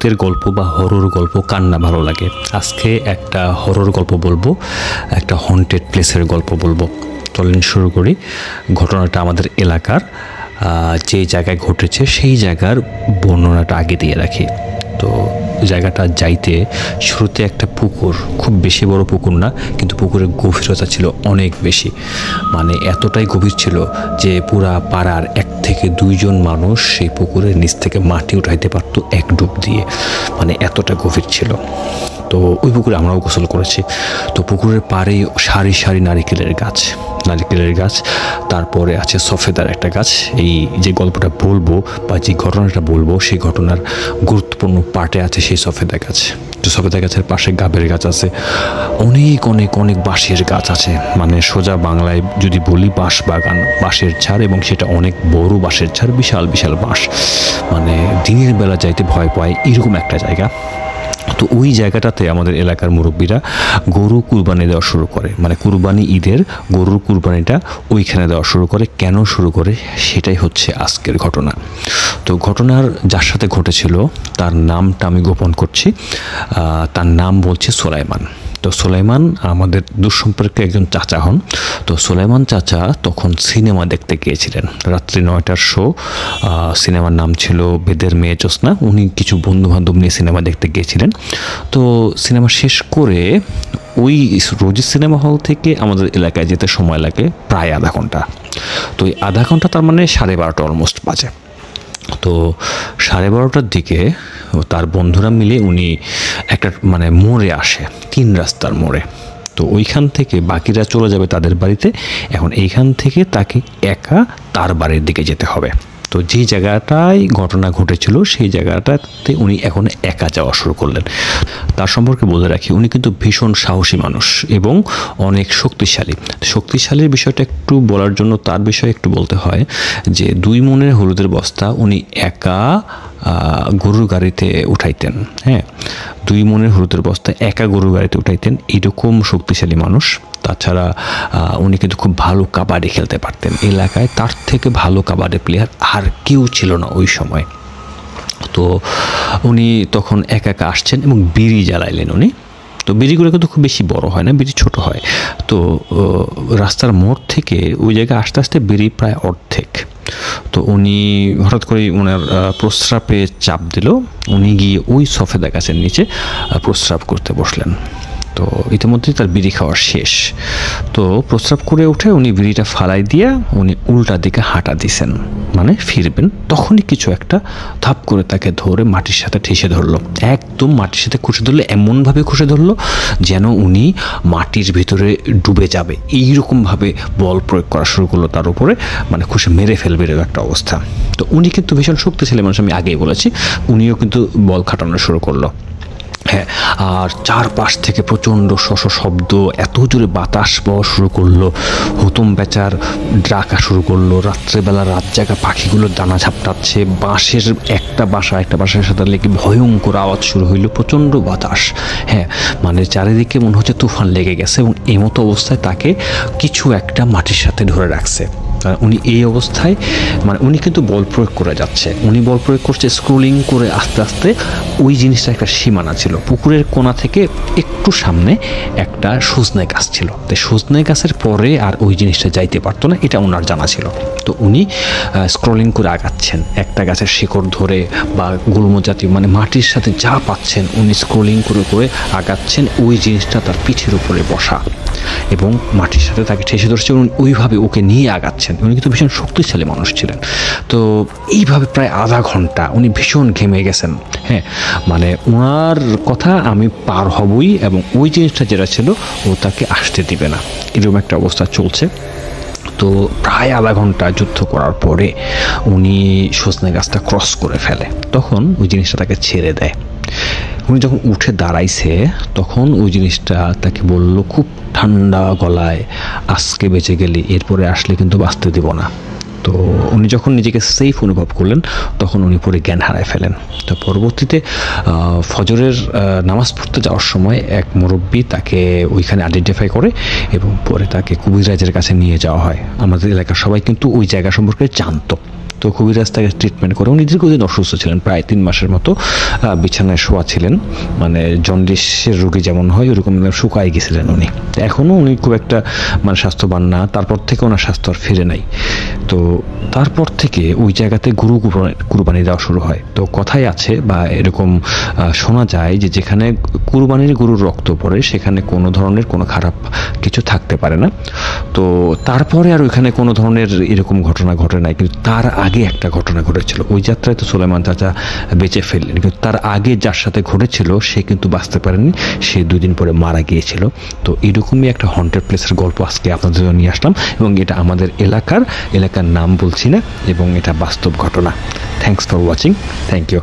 ভূতের গল্প বা হরর গল্প কার না ভালো লাগে। আজকে একটা হরর গল্প বলবো, একটা হন্টেড প্লেসের গল্প বলবো। চলেন শুরু করি। ঘটনাটা আমাদের এলাকার যে জায়গায় ঘটেছে সেই জায়গার বর্ণনাটা আগে দিয়ে রাখি। তো জায়গাটা যাইতে শুরুতে একটা পুকুর, খুব বেশি বড় পুকুর না, কিন্তু পুকুরের গভীরতা ছিল অনেক বেশি। মানে এতটাই গভীর ছিল যে পুরা পাড়ার 1 থেকে 2 জন মানুষ সেই পুকুরের নিচ থেকে মাটি উঠাইতে পারতো এক ডুব দিয়ে, মানে এতটা গভীর ছিল। তো ওই পুকুরে আমরাও গোসল করেছি। তো পুকুরের পাড়ে সারি সারি নারিকেলের গাছ, তারপরে আছে সফেদার একটা গাছ। এই যে গল্পটা বলবো বা যে ঘটনাটা বলবো সেই ঘটনার গুরুত্বপূর্ণ পার্টে আছে সেই সফেদা গাছ। তো সফেদা গাছের পাশে গাবের গাছ আছে, অনেক অনেক অনেক বাঁশের গাছ আছে। মানে সোজা বাংলায় যদি বলি বাঁশ বাগান, বাঁশের ঝাড়, এবং সেটা অনেক বড় বাঁশের ঝাড়, বিশাল বিশাল বাঁশ। মানে দিনের বেলা যাইতে ভয় পায় এরকম একটা জায়গা। তো ওই জায়গাটাতে আমাদের এলাকার মুরব্বীরা গরু কুরবানি দেওয়া শুরু করে, মানে কুরবানি ঈদের গরুর কুরবানিটা ওইখানে দেওয়া শুরু করে। কেন শুরু করে সেটাই হচ্ছে আজকের ঘটনা। তো ঘটনার যার সাথে ঘটেছিল তার নামটা আমি গোপন করছি। তার নাম বলছে সোলাইমান। তো সোলাইমান আমাদের দুঃসম্পর্কে একজন চাচা হন। তো সোলাইমান চাচা তখন সিনেমা দেখতে গিয়েছিলেন, রাত্রি 9টার শো। সিনেমার নাম ছিল বেদের মেয়ে জ্যোৎস্না। উনি কিছু বন্ধুবান্ধব নিয়ে সিনেমা দেখতে গিয়েছিলেন। তো সিনেমা শেষ করে ওই রোজি সিনেমা হল থেকে আমাদের এলাকায় যেতে সময় লাগে প্রায় আধা ঘন্টা। তো এই আধা ঘন্টা তার মানে 12:30 অলমোস্ট বাজে। তো 12:30টার দিকে তার বন্ধুরা মিলে উনি একটা মানে মোড়ে আসে, 3 রাস্তার মোড়ে। তো ওইখান থেকে বাকিরা চলে যাবে তাদের বাড়িতে। এখন এইখান থেকে তাকে একা তার বাড়ির দিকে যেতে হবে। তো যে জায়গাটায় ঘটনা ঘটেছিল সেই জায়গাটাতে উনি এখন একা যাওয়া শুরু করলেন। তার সম্পর্কে বলে রাখি, উনি কিন্তু ভীষণ সাহসী মানুষ এবং অনেক শক্তিশালীর বিষয়টা একটু বলার জন্য তার বিষয়ে একটু বলতে হয় যে 2 মণের হলুদের বস্তা উনি একা গরুর গাড়িতে উঠাইতেন। হ্যাঁ, 2 মণের হলুদের বস্তা একা গরুর গাড়িতে উঠাইতেন, এরকম শক্তিশালী মানুষ। তাছাড়া উনি কিন্তু খুব ভালো কাবাডি খেলতে পারতেন। এলাকায় তার থেকে ভালো কাবাডি প্লেয়ার আর কেউ ছিল না ওই সময়। তো উনি তখন একা আসছেন এবং বিড়ি জ্বালাইলেন উনি। তো বিড়িগুলো কিন্তু খুব বেশি বড় হয় না, বিড়ি ছোট হয়। তো রাস্তার মোড় থেকে ওই জায়গায় আস্তে আস্তে বিড়ি প্রায় অর্ধেক। তো উনি হঠাৎ করে ওনার প্রস্রাবে চাপ দিল। উনি গিয়ে ওই সফেদা গাছের নিচে প্রস্রাব করতে বসলেন। তো ইতিমধ্যেই তার বিড়ি খাওয়া শেষ। তো প্রস্রাব করে উঠে উনি বিড়িটা ফালাই দিয়ে উনি উল্টা দিকে হাঁটা দিছেন, মানে ফিরবেন। তখনই কিছু একটা ধাপ করে তাকে ধরে মাটির সাথে ঠেসে ধরলো, একদম মাটির সাথে খুশে ধরলো, এমনভাবে খুশে ধরলো যেন উনি মাটির ভিতরে ডুবে যাবে। এইরকমভাবে বল প্রয়োগ করা শুরু করলো তার উপরে, মানে খুশে মেরে ফেলবে এরকম একটা অবস্থা। তো উনি কিন্তু ভীষণ শক্তিশালী মানুষ, আমি আগেই বলেছি। উনিও কিন্তু বল খাটানো শুরু করলো। হ্যাঁ, আর চারপাশ থেকে প্রচণ্ড শব্দ, এত জোরে বাতাস বওয়া শুরু করলো, হুতুম বেচার ডাকা শুরু করলো। রাত্রেবেলা রাত জাগা পাখিগুলোর দানা ঝাপটাচ্ছে, বাঁশের একটা বাসার সাথে লেগে ভয়ঙ্কর আওয়াজ শুরু হইলো, প্রচণ্ড বাতাস। হ্যাঁ, মানে চারিদিকে মনে হচ্ছে তুফান লেগে গেছে এবং এই মতো অবস্থায় তাকে কিছু একটা মাটির সাথে ধরে রাখছে। উনি এই অবস্থায়, মানে উনি কিন্তু বল প্রয়োগ করে যাচ্ছে, উনি বল প্রয়োগ করছে স্ক্রোলিং করে আস্তে আস্তে। ওই জিনিসটা একটা সীমানা ছিল, পুকুরের কোণা থেকে একটু সামনে একটা সজনে গাছ ছিল। তো সজনে গাছের পরে আর ওই জিনিসটা যাইতে পারতো না, এটা ওনার জানা ছিল। তো উনি স্ক্রোলিং করে আগাচ্ছেন, একটা গাছের শিকড় ধরে বা গুল্ম জাতীয় মানে মাটির সাথে যা পাচ্ছেন উনি স্ক্রোলিং করে করে আগাচ্ছেন। ওই জিনিসটা তার পিঠের উপরে বসা এবং মাটির সাথে তাকে ঠেসে ধরছে এবং ওইভাবে ওকে নিয়ে আগাচ্ছেন। উনি কিন্তু ভীষণ শক্তিশালী মানুষ ছিলেন। তো এইভাবে প্রায় আধা ঘন্টা উনি ভীষণ ঘেমে গেছেন। হ্যাঁ, মানে ওনার কথা আমি পার হবই এবং ওই জিনিসটা যেটা ছিল ও তাকে আসতে দিবে না, এরকম একটা অবস্থা চলছে। তো প্রায় আধা ঘন্টা যুদ্ধ করার পরে উনি সজনে গাছটা ক্রস করে ফেলে। তখন ওই জিনিসটা তাকে ছেড়ে দেয়। উনি যখন উঠে দাঁড়াইছে তখন ওই জিনিসটা তাকে বলল খুব ঠান্ডা গলায়, আজকে বেঁচে গেলি, এরপরে আসলে কিন্তু বাঁচতে দিব না। তো উনি যখন নিজেকে সেফ অনুভব করলেন তখন উনি পরে জ্ঞান হারায় ফেলেন। তো পরবর্তীতে ফজরের নামাজ পড়তে যাওয়ার সময় এক মুরব্বী তাকে ওইখানে আইডেন্টিফাই করে এবং পরে তাকে কবিরাজের কাছে নিয়ে যাওয়া হয়। আমাদের এলাকার সবাই কিন্তু ওই জায়গা সম্পর্কে জানতো। তো কবিরাজ তাকে ট্রিটমেন্ট করে। উনি দীর্ঘদিন অসুস্থ ছিলেন, প্রায় 3 মাসের মতো বিছানায় শোয়া ছিলেন, মানে জন্ডিসের রোগী যেমন হয় ওরকম শুকায় গেছিলেন উনি। এখনও উনি খুব একটা মানে স্বাস্থ্যবান না, তারপর থেকে ওনার স্বাস্থ্য আর ফিরে নাই। তো তারপর থেকে ওই জায়গাতে কুরবানি দেওয়া শুরু হয়। তো কথাই আছে বা এরকম শোনা যায় যে যেখানে কুরবানির গরুর রক্ত পড়ে সেখানে কোনো ধরনের কোনো খারাপ কিছু থাকতে পারে না। তো তারপরে আর ওইখানে কোনো ধরনের এরকম ঘটনা ঘটে নাই, কিন্তু তার আগে একটা ঘটনা ঘটেছিল। ওই যাত্রায় তো সুলাইমান চাচা বেঁচে ফেললেন, কিন্তু তার আগে যার সাথে ঘটেছিল সে কিন্তু বাঁচতে পারেনি, সে 2 দিন পরে মারা গিয়েছিল। তো এরকমই একটা হন্টেড প্লেসের গল্প আজকে আপনাদের জন্য নিয়ে আসলাম, এবং এটা আমাদের এলাকার নাম বলছি না, এবং এটা বাস্তব ঘটনা। Thanks for watching, thank you.